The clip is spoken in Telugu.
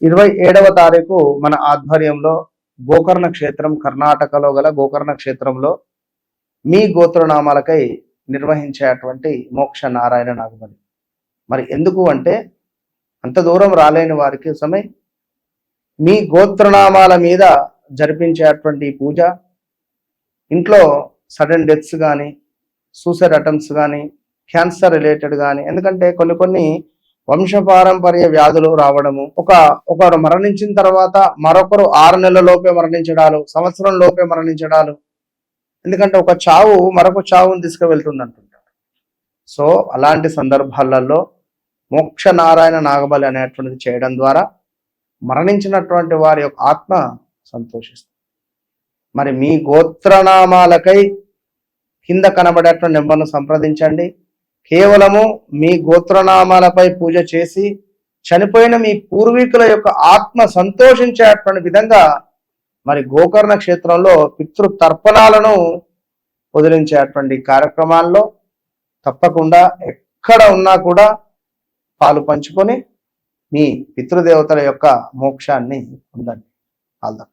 27వ తారీఖు మన ఆధ్వర్యంలో గోకర్ణ క్షేత్రం, కర్ణాటకలో గల గోకర్ణ క్షేత్రంలో మీ గోత్రనామాలకై నిర్వహించేటువంటి మోక్ష నారాయణ నాగబలి. మరి ఎందుకు అంటే, అంత దూరం రాలేని వారికి సమయం మీ గోత్రనామాల మీద జరిపించేటువంటి పూజ, ఇంట్లో సడన్ డెత్స్ కానీ, సూసైడ్ అటెంప్ట్స్ కానీ, క్యాన్సర్ రిలేటెడ్ కానీ, ఎందుకంటే కొన్ని వంశపారంపర్య వ్యాధులు రావడము, ఒకరు మరణించిన తర్వాత మరొకరు 6 నెలల లోపే మరణించడాలు, సంవత్సరం లోపే మరణించడాలు, ఎందుకంటే ఒక చావు మరొక చావును తీసుకువెళ్తుంది అంటుంటారు. సో అలాంటి సందర్భాలలో మోక్ష నారాయణ నాగబలి అనేటువంటిది చేయడం ద్వారా మరణించినటువంటి వారి యొక్క ఆత్మ సంతోషిస్తుంది. మరి మీ గోత్రనామాలకై కింద కనబడేటువంటి నెంబర్ను సంప్రదించండి. కేవలము మీ గోత్రనామాలపై పూజ చేసి చనిపోయిన మీ పూర్వీకుల యొక్క ఆత్మ సంతోషించేటువంటి విధంగా మరి గోకర్ణ క్షేత్రంలో పితృతర్పణాలను వదిలించేటువంటి కార్యక్రమాల్లో తప్పకుండా ఎక్కడ ఉన్నా కూడా పాలు పంచుకొని మీ పితృదేవతల యొక్క మోక్షాన్ని పొందండి. All the best.